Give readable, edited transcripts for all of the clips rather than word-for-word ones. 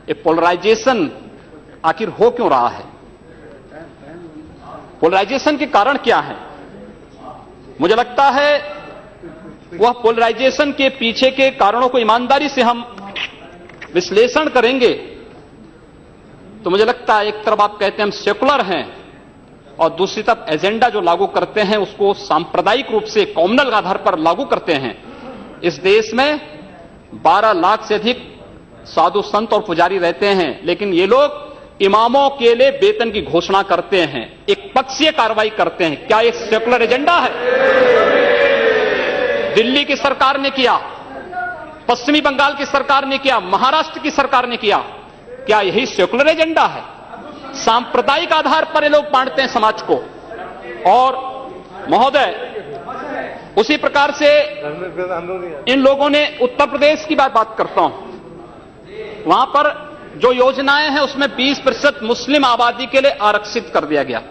ये पोलराइजेशन आखिर हो क्यों रहा है? पोलराइजेशन के कारण क्या है? मुझे लगता है वह पोलराइजेशन के पीछे के कारणों को ईमानदारी से हम विश्लेषण करेंगे तो मुझे लगता है एक तरफ आप कहते हैं हम सेकुलर हैं और दूसरी तरफ एजेंडा जो लागू करते हैं उसको सांप्रदायिक रूप से कॉम्युनल आधार पर लागू करते हैं। इस देश में 12 लाख से अधिक साधु संत और पुजारी रहते हैं, लेकिन ये लोग इमामों के लिए वेतन की घोषणा करते हैं, एक पक्षीय कार्रवाई करते हैं। क्या एक सेकुलर एजेंडा है? दिल्ली की सरकार ने किया, पश्चिमी बंगाल की सरकार ने किया, महाराष्ट्र की सरकार ने किया। क्या यही सेकुलर एजेंडा है? सांप्रदायिक आधार पर ये लोग बांटते हैं समाज को। और महोदय, उसी प्रकार से इन लोगों ने उत्तर प्रदेश की बात करता हूं, वहां पर जो योजनाएं हैं उसमें 20% मुस्लिम आबादी के लिए आरक्षित कर दिया गया।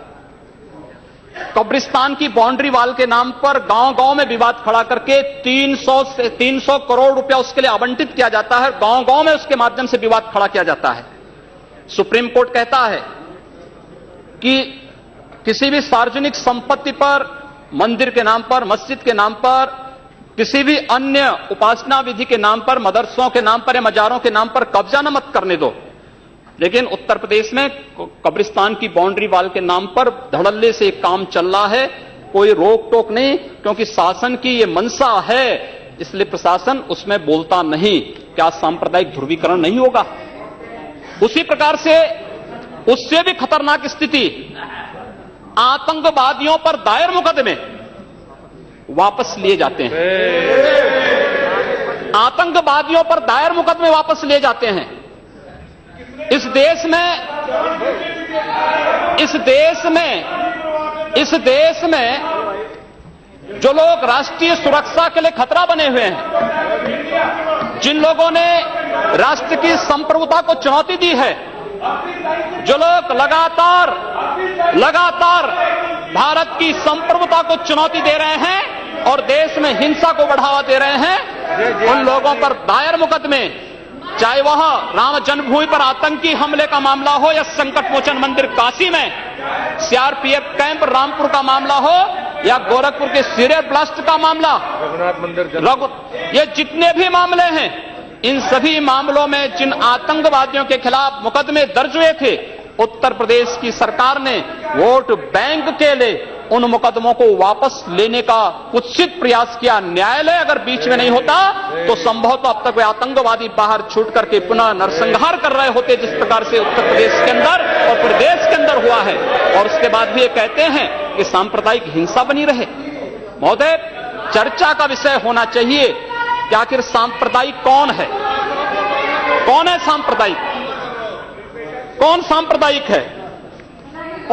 कब्रिस्तान की बाउंड्री वाल के नाम पर गांव-गांव में विवाद खड़ा करके 300 करोड़ रुपया उसके लिए आवंटित किया जाता है। गांव-गांव में उसके माध्यम से विवाद खड़ा किया जाता है। सुप्रीम कोर्ट कहता है कि किसी भी सार्वजनिक संपत्ति पर, मंदिर के नाम पर, मस्जिद के नाम पर, किसी भी अन्य उपासना विधि के नाम पर, मदरसों के नाम पर या मजारों के नाम पर कब्जा न मत करने दो। लेकिन उत्तर प्रदेश में कब्रिस्तान की बाउंड्री वाल के नाम पर धड़ल्ले से एक काम चल रहा है, कोई रोक टोक नहीं, क्योंकि शासन की ये मंशा है, इसलिए प्रशासन उसमें बोलता नहीं। क्या सांप्रदायिक ध्रुवीकरण नहीं होगा? उसी प्रकार से उससे भी खतरनाक स्थिति, आतंकवादियों पर दायर मुकदमे वापस लिए जाते हैं। आतंकवादियों पर दायर मुकदमे वापस लिए जाते हैं। इस देश में जो लोग राष्ट्रीय सुरक्षा के लिए खतरा बने हुए हैं, जिन लोगों ने राष्ट्र की संप्रभुता को चुनौती दी है, जो लोग लगातार भारत की संप्रभुता को चुनौती दे रहे हैं और देश में हिंसा को बढ़ावा दे रहे हैं, उन लोगों पर दायर मुकदमे, चाहे वह राम जन्मभूमि पर आतंकी हमले का मामला हो या संकट मोचन मंदिर काशी में सीआरपीएफ कैंप रामपुर का मामला हो या गोरखपुर के सीरियल ब्लास्ट का मामला, रघुनाथ मंदिर, ये जितने भी मामले हैं, इन सभी मामलों में जिन आतंकवादियों के खिलाफ मुकदमे दर्ज हुए थे, उत्तर प्रदेश की सरकार ने वोट बैंक के लिए उन मुकदमों को वापस लेने का कुत्सित प्रयास किया। न्यायालय अगर बीच में नहीं होता तो संभवतः अब तक वे आतंकवादी बाहर छूट करके पुनः नरसंहार कर रहे होते, जिस प्रकार से उत्तर प्रदेश के अंदर और प्रदेश के अंदर हुआ है। और उसके बाद भी ये कहते हैं कि सांप्रदायिक हिंसा बनी रहे। महोदय, चर्चा का विषय होना चाहिए कि आखिर सांप्रदायिक कौन है? कौन है सांप्रदायिक? कौन सांप्रदायिक है?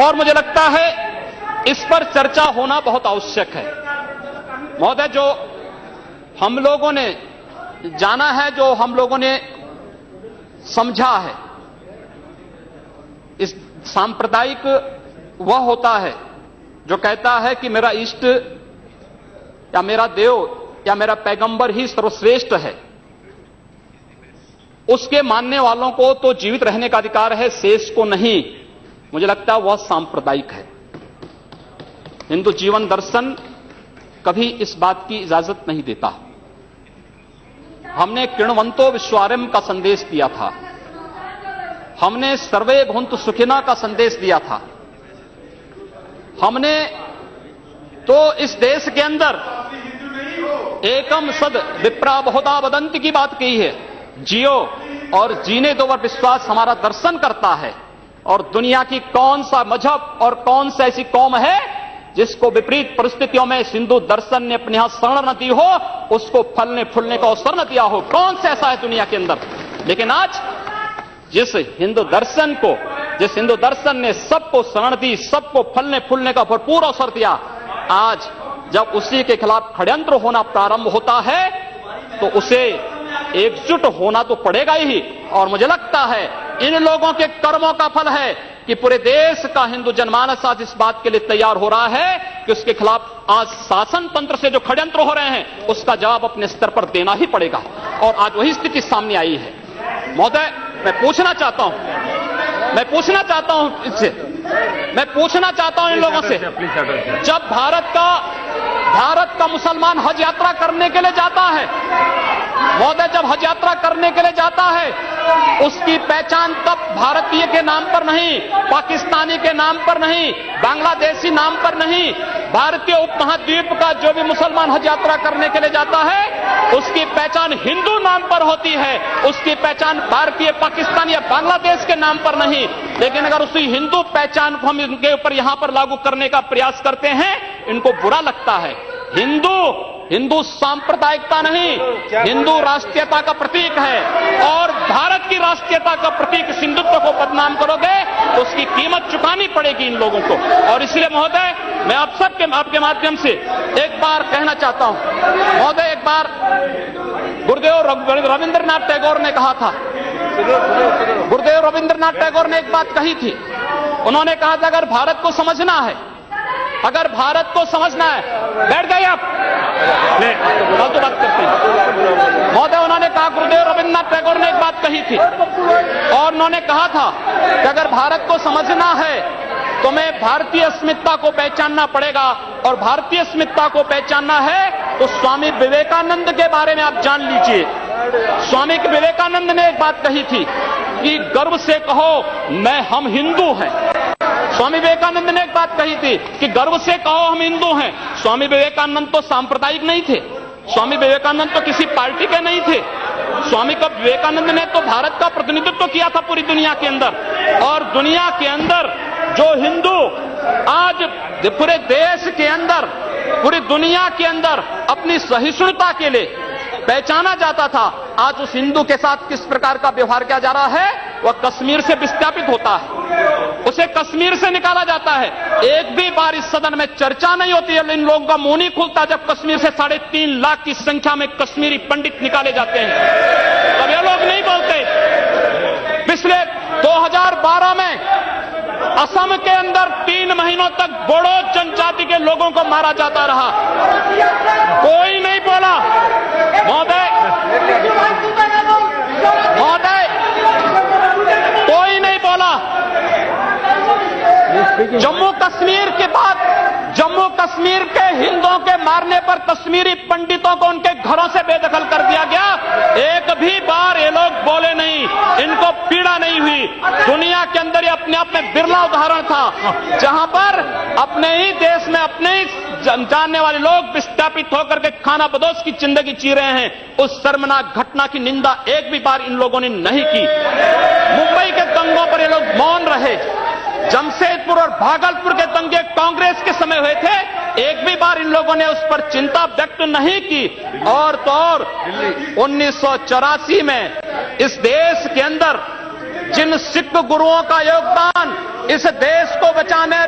और मुझे लगता है इस पर चर्चा होना बहुत आवश्यक है। महोदय, जो हम लोगों ने जाना है, जो हम लोगों ने समझा है, इस सांप्रदायिक वह होता है जो कहता है कि मेरा इष्ट या मेरा देव या मेरा पैगंबर ही सर्वश्रेष्ठ है। उसके मानने वालों को तो जीवित रहने का अधिकार है, शेष को नहीं। मुझे लगता है वह सांप्रदायिक है। हिंदू जीवन दर्शन कभी इस बात की इजाजत नहीं देता। हमने किण्वंतो विश्वारंभ का संदेश दिया था, हमने सर्वे भवन्तु सुखिनः का संदेश दिया था, हमने तो इस देश के अंदर एकम सद विप्रा बहुधा वदन्ति की बात कही है। जियो और जीने दो पर विश्वास हमारा दर्शन करता है। और दुनिया की कौन सा मजहब और कौन सा ऐसी कौम है जिसको विपरीत परिस्थितियों में हिंदू दर्शन ने अपने यहां शरण न दी हो, उसको फलने फूलने का अवसर न दिया हो? कौन सा ऐसा है दुनिया के अंदर? लेकिन आज जिस हिंदू दर्शन ने सबको शरण दी, सबको फलने फूलने का भरपूर अवसर दिया, आज जब उसी के खिलाफ षड्यंत्र होना प्रारंभ होता है तो उसे एकजुट होना तो पड़ेगा ही। और मुझे लगता है इन लोगों के कर्मों का फल है कि पूरे देश का हिंदू जनमानस आज इस बात के लिए तैयार हो रहा है कि उसके खिलाफ आज शासन तंत्र से जो षड्यंत्र हो रहे हैं उसका जवाब अपने स्तर पर देना ही पड़ेगा। और आज वही स्थिति सामने आई है। महोदय, मैं पूछना चाहता हूं इससे, मैं पूछना चाहता हूं इन लोगों से, जब भारत का मुसलमान हज यात्रा करने के लिए जाता है, महोदय, जब हज यात्रा करने के लिए जाता है, उसकी पहचान तब भारतीय के नाम पर नहीं, पाकिस्तानी के नाम पर नहीं, बांग्लादेशी नाम पर नहीं, भारतीय उपमहाद्वीप का जो भी मुसलमान हज यात्रा करने के लिए जाता है, उसकी पहचान हिंदू नाम पर होती है, उसकी पहचान भारतीय, पाकिस्तान या बांग्लादेश के नाम पर नहीं। लेकिन अगर उसी हिंदू पहचान को हम इनके ऊपर यहां पर लागू करने का प्रयास करते हैं, इनको बुरा लगता है। हिंदू सांप्रदायिकता नहीं, हिंदू राष्ट्रीयता का प्रतीक है, और भारत की राष्ट्रीयता का प्रतीक हिंदुत्व को बदनाम करोगे तो उसकी कीमत चुकानी पड़ेगी इन लोगों को। और इसलिए महोदय, मैं आप सबके आपके माध्यम से एक बार कहना चाहता हूं, महोदय, एक बार गुरुदेव रविंद्रनाथ टैगोर ने कहा था, गुरुदेव रविंद्रनाथ टैगोर ने एक बात कही थी, उन्होंने कहा था, अगर भारत को समझना है, बैठ जाइए आप, फालतू बात करते हैं। महोदय, उन्होंने कहा, गुरुदेव रविंद्रनाथ टैगोर ने एक बात कही थी, और उन्होंने कहा था कि अगर भारत को समझना है तो मैं भारतीय अस्मिता को पहचानना पड़ेगा, और भारतीय अस्मिता को पहचानना है तो स्वामी विवेकानंद के बारे में आप जान लीजिए। स्वामी विवेकानंद ने एक बात कही थी कि गर्व से कहो हम हिंदू हैं। स्वामी विवेकानंद ने एक बात कही थी कि गर्व से कहो हम हिंदू हैं। स्वामी विवेकानंद तो सांप्रदायिक नहीं थे, स्वामी विवेकानंद तो किसी पार्टी के नहीं थे। स्वामी विवेकानंद ने तो भारत का प्रतिनिधित्व किया था पूरी दुनिया के अंदर, और दुनिया के अंदर जो हिंदू आज पूरे देश के अंदर, पूरी दुनिया के अंदर अपनी सहिष्णुता के लिए पहचाना जाता था, आज उस हिंदू के साथ किस प्रकार का व्यवहार किया जा रहा है, वह कश्मीर से विस्थापित होता है, उसे कश्मीर से निकाला जाता है। एक भी बार इस सदन में चर्चा नहीं होती है, इन लोगों का मुंह नहीं खुलता जब कश्मीर से 3.5 लाख की संख्या में कश्मीरी पंडित निकाले जाते हैं, तब ये लोग नहीं बोलते। पिछले 2012 में असम के अंदर 3 महीनों तक बोडो जनजाति के लोगों को मारा जाता रहा, कोई नहीं बोला। महोदय, कोई नहीं बोला। जम्मू कश्मीर के बाद, जम्मू कश्मीर के हिंदुओं के मारने पर कश्मीरी पंडितों को उनके घरों से बेदखल कर दिया गया, एक भी बार ये लोग बोले नहीं, इनको पीड़ा नहीं हुई। दुनिया के अंदर ये अपने आप में बिरला उदाहरण था जहां पर अपने ही देश में अपने ही जानने वाले लोग विस्थापित होकर के खाना बदोश की जिंदगी जी रहे हैं। उस शर्मनाक घटना की निंदा एक भी बार इन लोगों ने नहीं की। मुंबई के दंगों पर ये लोग मौन रहे, जमशेदपुर और भागलपुर के दंगे कांग्रेस के समय हुए थे, एक भी बार इन लोगों ने उस पर चिंता व्यक्त नहीं की। और तो और 1984 में इस देश के अंदर जिन सिख गुरुओं का योगदान इस देश को बचाने